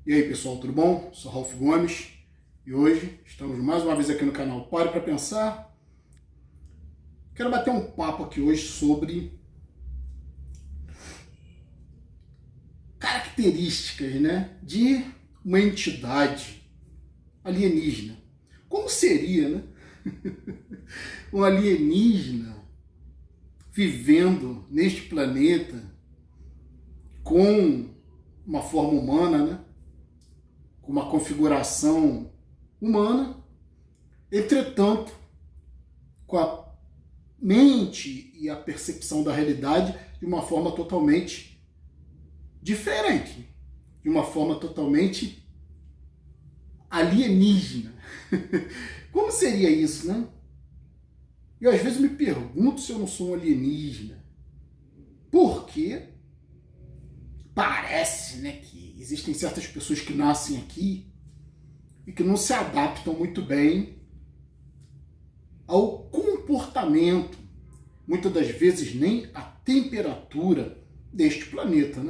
E aí pessoal, tudo bom? Sou Ralf Gomes e hoje estamos mais uma vez aqui no canal Pare para Pensar. Quero bater um papo aqui hoje sobre características, de uma entidade alienígena. Como seria, um alienígena vivendo neste planeta com uma forma humana, com uma configuração humana, entretanto, com a mente e a percepção da realidade de uma forma totalmente diferente, de uma forma totalmente alienígena. Como seria isso, Eu às vezes me pergunto se eu não sou um alienígena, porque parece, que existem certas pessoas que nascem aqui e que não se adaptam muito bem ao comportamento, muitas das vezes nem a temperatura deste planeta,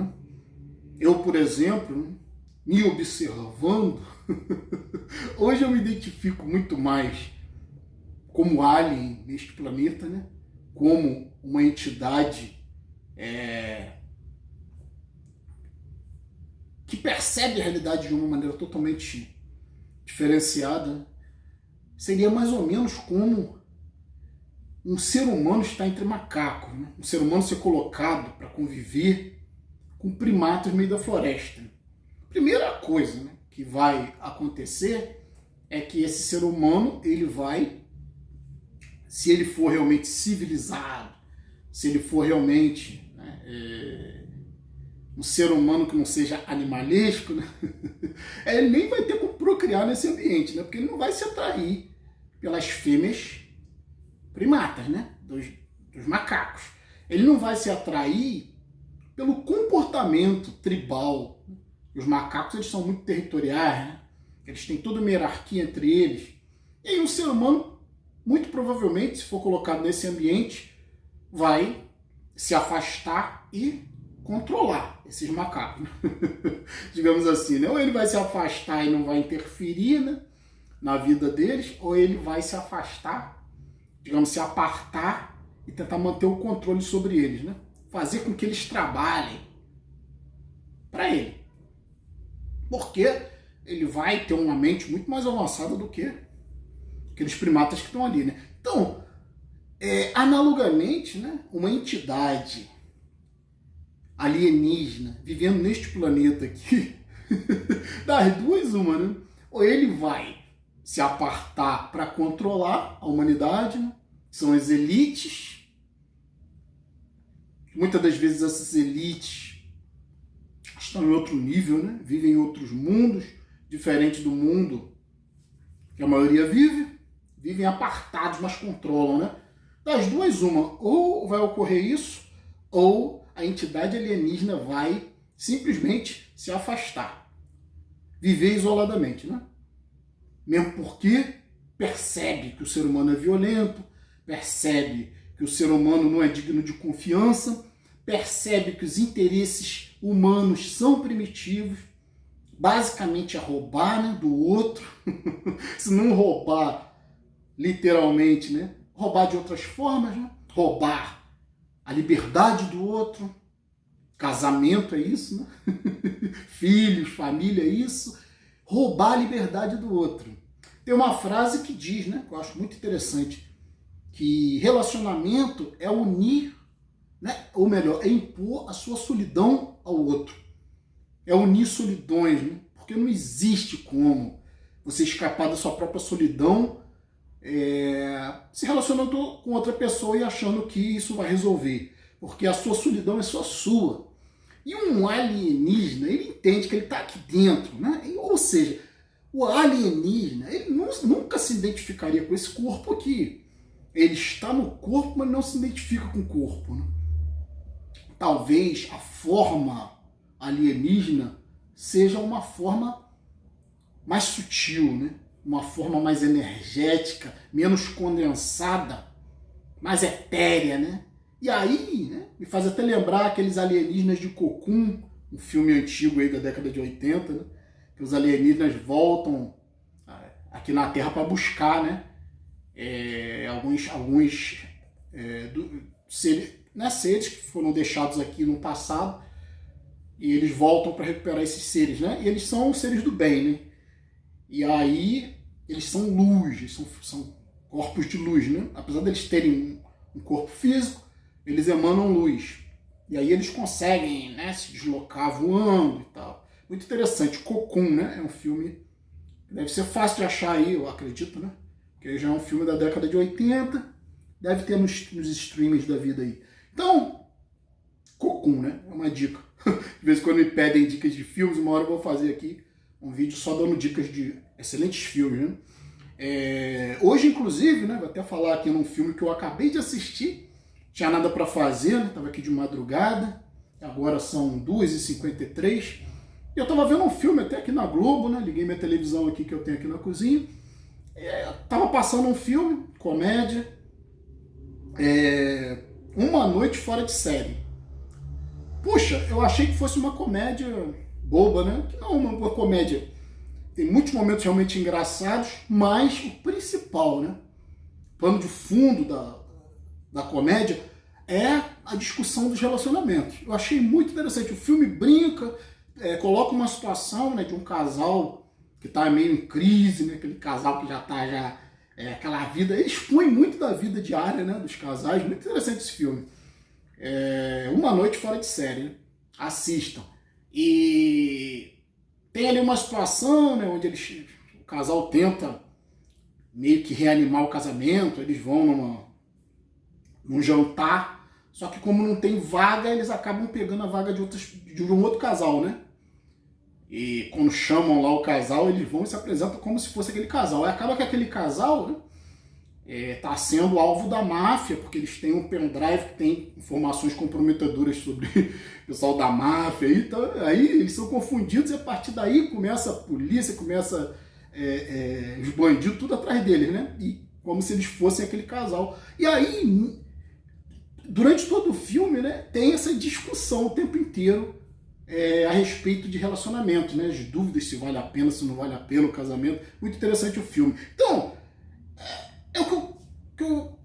Eu, por exemplo, me observando, hoje eu me identifico muito mais como alien neste planeta, Como uma entidade que percebe a realidade de uma maneira totalmente diferenciada. Seria mais ou menos como um ser humano está entre macacos, Um ser humano ser colocado para conviver com primatas no meio da floresta. Primeira coisa, que vai acontecer é que esse ser humano, ele vai, se ele for realmente civilizado, se ele for realmente um ser humano que não seja animalesco, ele nem vai ter como procriar nesse ambiente, porque ele não vai se atrair pelas fêmeas primatas, dos macacos. Ele não vai se atrair pelo comportamento tribal. Os macacos, eles são muito territoriais, Eles têm toda uma hierarquia entre eles. E aí um ser humano, muito provavelmente, se for colocado nesse ambiente, vai se afastar e controlar esses macacos. Digamos assim, Ou ele vai se afastar e não vai interferir, na vida deles, ou ele vai se afastar, digamos, se apartar e tentar manter o controle sobre eles, Fazer com que eles trabalhem para ele. Porque ele vai ter uma mente muito mais avançada do que aqueles primatas que estão ali, Então, analogamente, uma entidade alienígena vivendo neste planeta aqui, das duas uma, Ou ele vai se apartar para controlar a humanidade, São as elites. Muitas das vezes essas elites estão em outro nível, Vivem em outros mundos, diferente do mundo que a maioria vive. Vivem apartados, mas controlam, Das duas uma, ou vai ocorrer isso, ou a entidade alienígena vai simplesmente se afastar, viver isoladamente, Mesmo porque percebe que o ser humano é violento, percebe que o ser humano não é digno de confiança, percebe que os interesses humanos são primitivos, basicamente a roubar do outro, se não roubar literalmente, roubar de outras formas, roubar a liberdade do outro, casamento é isso, filhos, família é isso, roubar a liberdade do outro. Tem uma frase que diz, que eu acho muito interessante, que relacionamento é unir, ou melhor, é impor a sua solidão ao outro. É unir solidões, porque não existe como você escapar da sua própria solidão se relacionando com outra pessoa e achando que isso vai resolver. Porque a sua solidão é só sua. E um alienígena, ele entende que ele está aqui dentro, Ou seja, o alienígena, ele nunca se identificaria com esse corpo aqui. Ele está no corpo, mas não se identifica com o corpo, Talvez a forma alienígena seja uma forma mais sutil, Uma forma mais energética, menos condensada, mais etérea, E aí, me faz até lembrar aqueles alienígenas de Cocoon, um filme antigo aí da década de 80, que os alienígenas voltam aqui na Terra para buscar, né, alguns seres que foram deixados aqui no passado, e eles voltam para recuperar esses seres, né? E eles são seres do bem, né? E aí eles são luz, eles são corpos de luz, né? Apesar deles terem um corpo físico, eles emanam luz. E aí eles conseguem, né, se deslocar voando e tal. Muito interessante. Cocoon, né? É um filme que deve ser fácil de achar aí, eu acredito, né? Porque já é um filme da década de 80, deve ter nos streamings da vida aí. Então, Cocoon, né? É uma dica. De vez em quando me pedem dicas de filmes, uma hora eu vou fazer aqui um vídeo só dando dicas de excelentes filmes, né? Hoje, inclusive, né, vou até falar aqui num filme que eu acabei de assistir, tinha nada para fazer, né? Tava aqui de madrugada, agora são 2h53, e eu tava vendo um filme até aqui na Globo, né? Liguei minha televisão aqui que eu tenho aqui na cozinha, tava passando um filme, comédia, Uma Noite Fora de Série. Puxa, eu achei que fosse uma comédia boba, né? Que não é uma comédia. Tem muitos momentos realmente engraçados, mas o principal, né? O plano de fundo da comédia é a discussão dos relacionamentos. Eu achei muito interessante. O filme brinca, coloca uma situação, né, de um casal que está meio em crise, né? Aquele casal que já está aquela vida. Ele expõe muito da vida diária, né, dos casais. Muito interessante esse filme. Uma Noite Fora de Série, né? Assistam. E tem ali uma situação, né, onde o casal tenta meio que reanimar o casamento, eles vão num jantar, só que como não tem vaga, eles acabam pegando a vaga de um outro casal, né? E quando chamam lá o casal, eles vão e se apresentam como se fosse aquele casal. Aí acaba que aquele casal, né, está sendo alvo da máfia, porque eles têm um pendrive que tem informações comprometedoras sobre o pessoal da máfia. Então, aí eles são confundidos e a partir daí começa a polícia, começa os bandidos tudo atrás deles, né? E como se eles fossem aquele casal. E aí, durante todo o filme, né, tem essa discussão o tempo inteiro a respeito de relacionamento, né? As dúvidas se vale a pena, se não vale a pena o casamento. Muito interessante o filme. Então,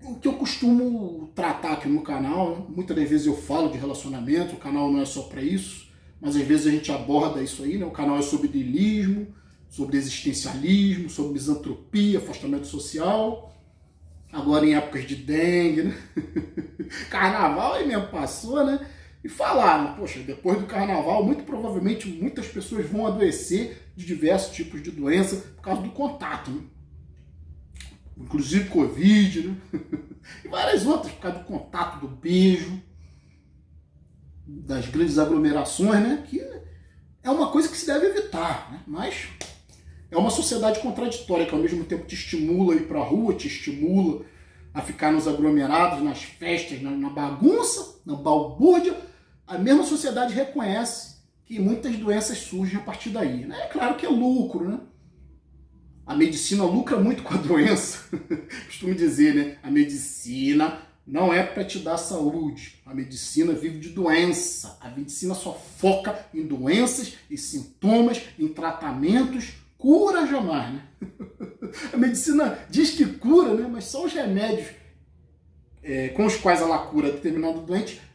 o que eu costumo tratar aqui no canal, né? Muitas das vezes eu falo de relacionamento, o canal não é só para isso, mas às vezes a gente aborda isso aí, né? O canal é sobre niilismo, sobre existencialismo, sobre misantropia, afastamento social, agora em épocas de dengue, né? Carnaval aí mesmo passou, né? E falaram, poxa, depois do carnaval, muito provavelmente muitas pessoas vão adoecer de diversos tipos de doença por causa do contato, né? Inclusive Covid, né? E várias outras, por causa do contato, do beijo, das grandes aglomerações, né? Que é uma coisa que se deve evitar, né? Mas é uma sociedade contraditória, que ao mesmo tempo te estimula a ir para a rua, te estimula a ficar nos aglomerados, nas festas, na bagunça, na balbúrdia. A mesma sociedade reconhece que muitas doenças surgem a partir daí, né? É claro que é lucro, né? A medicina lucra muito com a doença. Costumo dizer, né? A medicina não é para te dar saúde. A medicina vive de doença. A medicina só foca em doenças e sintomas, em tratamentos. Cura jamais, né? A medicina diz que cura, né? Mas só os remédios com os quais ela cura determinada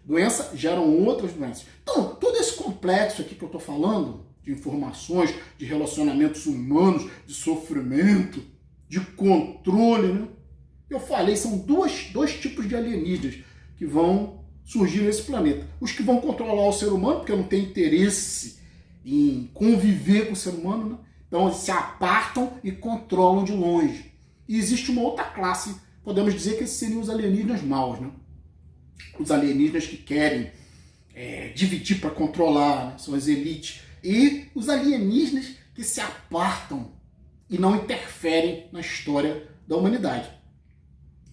doença geram outras doenças. Então, todo esse complexo aqui que eu estou falando, de informações, de relacionamentos humanos, de sofrimento, de controle, né? Eu falei, são dois tipos de alienígenas que vão surgir nesse planeta. Os que vão controlar o ser humano, porque não tem interesse em conviver com o ser humano, né? Então eles se apartam e controlam de longe. E existe uma outra classe, podemos dizer que esses seriam os alienígenas maus, né? Os alienígenas que querem dividir para controlar, né? São as elites. E os alienígenas que se apartam e não interferem na história da humanidade.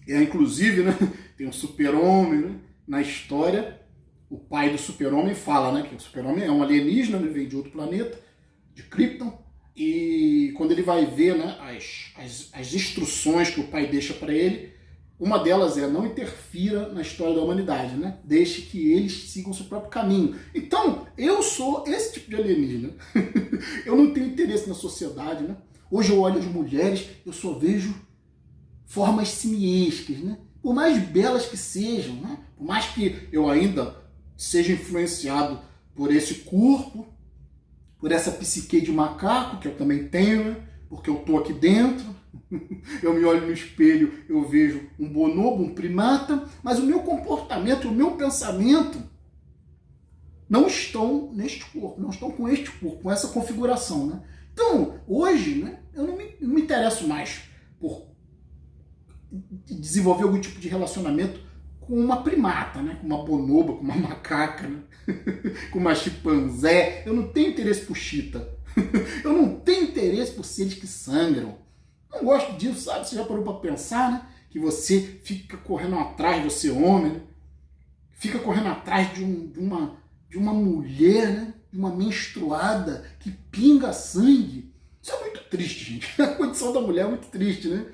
Inclusive, né, tem um super-homem, né, na história, o pai do super-homem fala, né, que o super-homem é um alienígena, né, vem de outro planeta, de Krypton, e quando ele vai ver, né, as instruções que o pai deixa para ele, uma delas é: não interfira na história da humanidade, né? Deixe que eles sigam o seu próprio caminho. Então, eu sou esse tipo de alienígena. Eu não tenho interesse interesse na sociedade, né? Hoje eu olho as mulheres, eu só vejo formas simiescas, né? Por mais belas que sejam, né? Por mais que eu ainda seja influenciado por esse corpo, por essa psique de macaco, que eu também tenho, né? Porque eu estou aqui dentro, eu me olho no espelho, eu vejo um bonobo, um primata, mas o meu comportamento, o meu pensamento não estão neste corpo, não estão com este corpo, com essa configuração, né? Então, hoje, né, eu não me interesso mais por desenvolver algum tipo de relacionamento com uma primata, né? Com uma bonoba, com uma macaca, né? Com uma chimpanzé. Eu não tenho interesse por chita. Eu não tenho interesse por seres que sangram. Não gosto disso, sabe? Você já parou para pensar, né? Que você fica correndo atrás, você homem, né? Fica correndo atrás de uma mulher, né? De uma menstruada que pinga sangue. Isso é muito triste, gente. A condição da mulher é muito triste, né?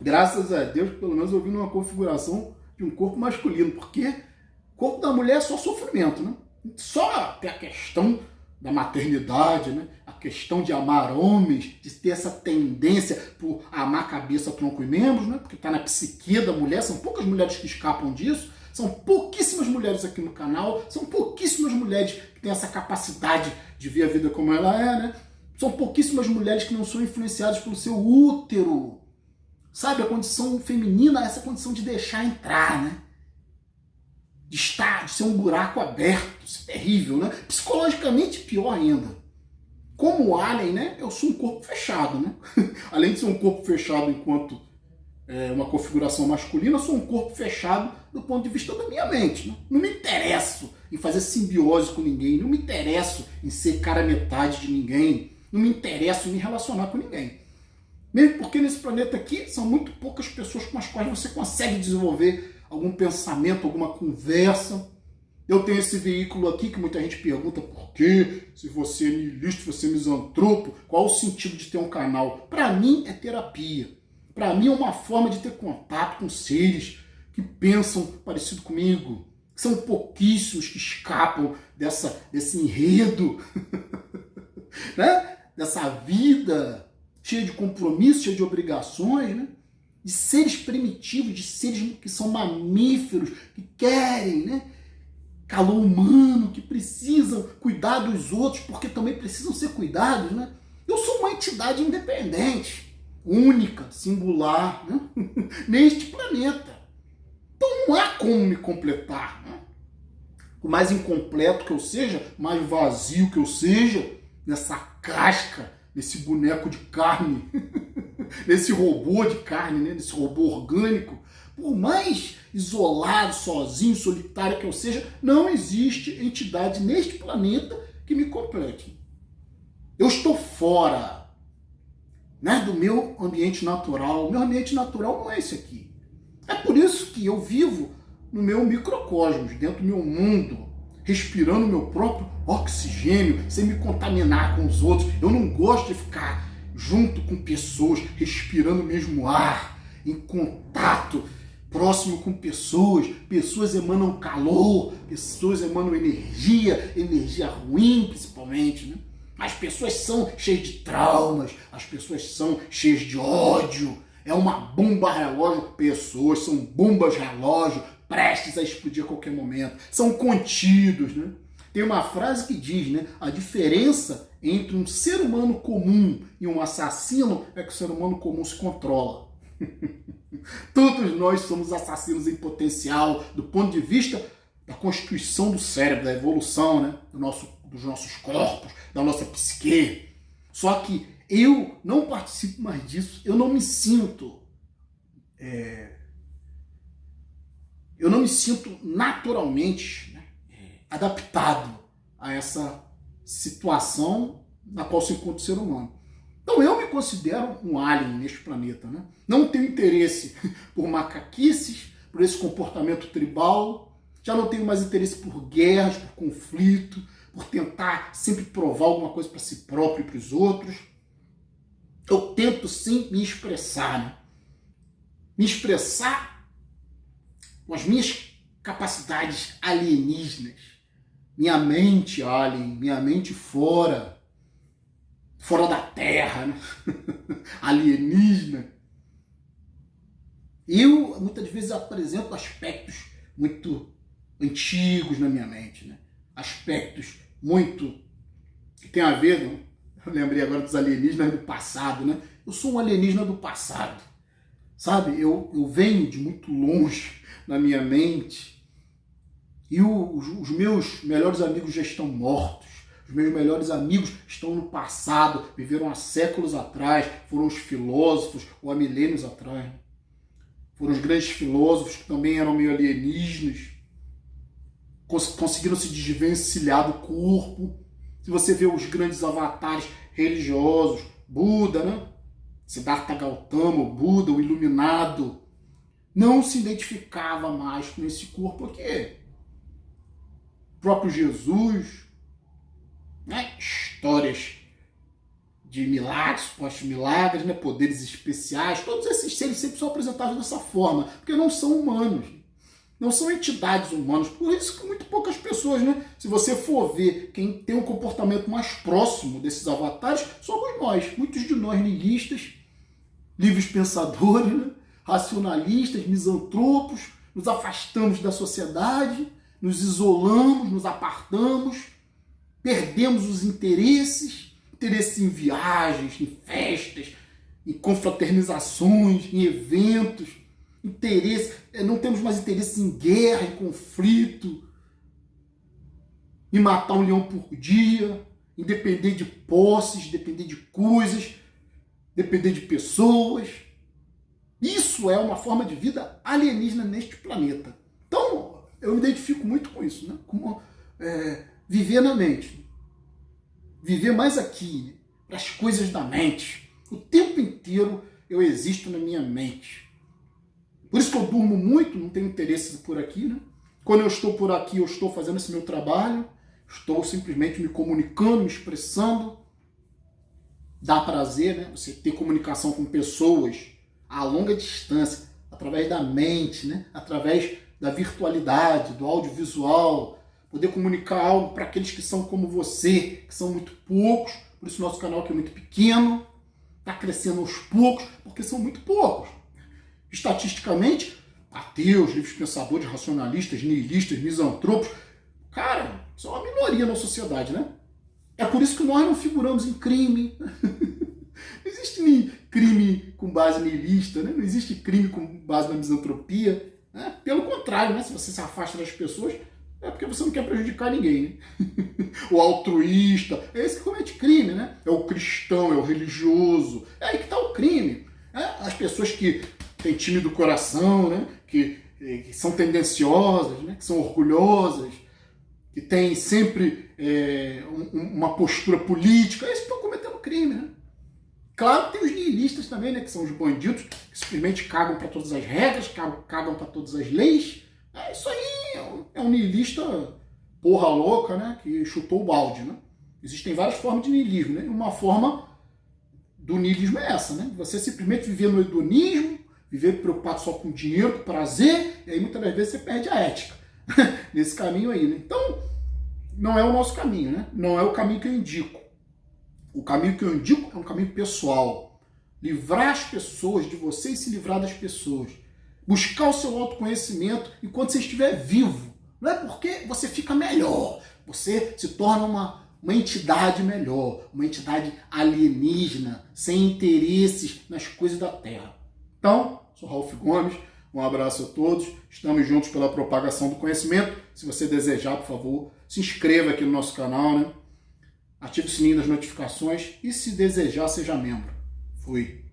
Graças a Deus, pelo menos eu vi numa configuração de um corpo masculino, porque o corpo da mulher é só sofrimento, né? Só tem a questão da maternidade, né? A questão de amar homens, de ter essa tendência por amar cabeça, tronco e membros, né? Porque está na psique da mulher, são poucas mulheres que escapam disso, são pouquíssimas mulheres aqui no canal, são pouquíssimas mulheres que têm essa capacidade de ver a vida como ela é, né? São pouquíssimas mulheres que não são influenciadas pelo seu útero. Sabe, a condição feminina, essa condição de deixar entrar, né? De ser um buraco aberto, isso é terrível, né? Psicologicamente, pior ainda. Como alien, né? Eu sou um corpo fechado, né? Além de ser um corpo fechado enquanto uma configuração masculina, eu sou um corpo fechado do ponto de vista da minha mente, né? Não me interesso em fazer simbiose com ninguém, não me interesso em ser cara metade de ninguém, não me interesso em me relacionar com ninguém. Mesmo porque nesse planeta aqui são muito poucas pessoas com as quais você consegue desenvolver algum pensamento, alguma conversa. Eu tenho esse veículo aqui que muita gente pergunta por quê, se você é niilista, se você é misantropo, qual o sentido de ter um canal? Para mim é terapia. Para mim é uma forma de ter contato com seres que pensam parecido comigo. São pouquíssimos que escapam desse enredo, né? Dessa vida cheia de compromissos, cheia de obrigações, né? De seres primitivos, de seres que são mamíferos, que querem, né? Calor humano, que precisam cuidar dos outros, porque também precisam ser cuidados, né? Eu sou uma entidade independente, única, singular, né? Neste planeta. Então não há como me completar, né? Por mais incompleto que eu seja, mais vazio que eu seja, nessa casca, nesse boneco de carne, nesse robô de carne, né? Nesse robô orgânico, por mais isolado, sozinho, solitário que eu seja, não existe entidade neste planeta que me complete. Eu estou fora, né, do meu ambiente natural. O meu ambiente natural não é esse aqui. É por isso que eu vivo no meu microcosmos, dentro do meu mundo, respirando o meu próprio oxigênio, sem me contaminar com os outros. Eu não gosto de ficar junto com pessoas, respirando o mesmo ar, em contato, próximo com pessoas. Pessoas emanam calor, pessoas emanam energia ruim principalmente, né? As pessoas são cheias de traumas, as pessoas são cheias de ódio. É uma bomba relógio, pessoas são bombas relógio, prestes a explodir a qualquer momento. São contidos, né? Tem uma frase que diz, né? A diferença entre um ser humano comum e um assassino é que o ser humano comum se controla. Todos nós somos assassinos em potencial, do ponto de vista da constituição do cérebro, da evolução, né? Dos nossos corpos, da nossa psique. Só que eu não participo mais disso, eu não me sinto naturalmente, né, adaptado a essa situação na qual se encontra o ser humano. Então eu me considero um alien neste planeta, né? Não tenho interesse por macaquices, por esse comportamento tribal, já não tenho mais interesse por guerras, por conflito, por tentar sempre provar alguma coisa para si próprio e para os outros. Eu tento sim me expressar, né? Me expressar com as minhas capacidades alienígenas, minha mente alien, minha mente fora. fora da Terra, né? Alienígena. Eu, muitas vezes, apresento aspectos muito antigos na minha mente, né? Aspectos muito que tem a ver, né? Eu lembrei agora dos alienígenas do passado, né? Eu sou um alienígena do passado, sabe? Eu venho de muito longe na minha mente e os meus melhores amigos já estão mortos. Os meus melhores amigos estão no passado, viveram há séculos atrás, foram os filósofos, ou há milênios atrás. Foram os grandes filósofos que também eram meio alienígenas, conseguiram se desvencilhar do corpo. Se você vê os grandes avatares religiosos, Buda, né? Siddhartha Gautama, o Buda, o iluminado, não se identificava mais com esse corpo aqui. O próprio Jesus, né? Histórias de milagres, supostos milagres, né? Poderes especiais, todos esses seres sempre são apresentados dessa forma, porque não são humanos. Não são entidades humanas, por isso que muito poucas pessoas, né? Se você for ver quem tem um comportamento mais próximo desses avatares, somos nós. Muitos de nós nihilistas, livres pensadores, né? Racionalistas, misantropos, nos afastamos da sociedade, nos isolamos, nos apartamos, perdemos os interesses em viagens, em festas, em confraternizações, em eventos, não temos mais interesse em guerra, em conflito, em matar um leão por dia, em depender de posses, depender de coisas, depender de pessoas. Isso é uma forma de vida alienígena neste planeta. Então, eu me identifico muito com isso, né? Como viver na mente. Viver mais aqui, para as coisas da mente. O tempo inteiro eu existo na minha mente. Por isso que eu durmo muito, não tenho interesse por aqui, né? Quando eu estou por aqui, eu estou fazendo esse meu trabalho, estou simplesmente me comunicando, me expressando. Dá prazer, né? Você ter comunicação com pessoas a longa distância, através da mente, né? Através da virtualidade, do audiovisual, poder comunicar algo para aqueles que são como você, que são muito poucos, por isso nosso canal que é muito pequeno, está crescendo aos poucos, porque são muito poucos. Estatisticamente, ateus, livres pensadores, racionalistas, nihilistas, misantropos, cara, são uma minoria na sociedade, né? É por isso que nós não figuramos em crime. Não existe crime com base nihilista, né? Não existe crime com base na misantropia. Né? Pelo contrário, né? Se você se afasta das pessoas, é porque você não quer prejudicar ninguém. Né? O altruísta, é esse que comete crime, né? É o cristão, é o religioso. É aí que está o crime. Né? As pessoas que têm time do coração, né? que são tendenciosas, né? Que são orgulhosas, que têm sempre uma postura política, esses que estão cometendo crime. Né? Claro que tem os nihilistas também, né? Que são os bandidos, que simplesmente cagam para todas as regras, cagam para todas as leis. Isso aí é um nihilista porra louca, né? Que chutou o balde, né? Existem várias formas de nihilismo, né? E uma forma do nihilismo é essa, né? Você simplesmente viver no hedonismo, viver preocupado só com dinheiro, com prazer, e aí muitas das vezes você perde a ética nesse caminho aí, né? Então, não é o nosso caminho, né? Não é o caminho que eu indico. O caminho que eu indico é um caminho pessoal. Livrar as pessoas de você e se livrar das pessoas. Buscar o seu autoconhecimento enquanto você estiver vivo. Não é porque você fica melhor. Você se torna uma entidade melhor, uma entidade alienígena, sem interesses nas coisas da Terra. Então, sou Ralph Gomes, um abraço a todos. Estamos juntos pela propagação do conhecimento. Se você desejar, por favor, se inscreva aqui no nosso canal, né? Ative o sininho das notificações e, se desejar, seja membro. Fui.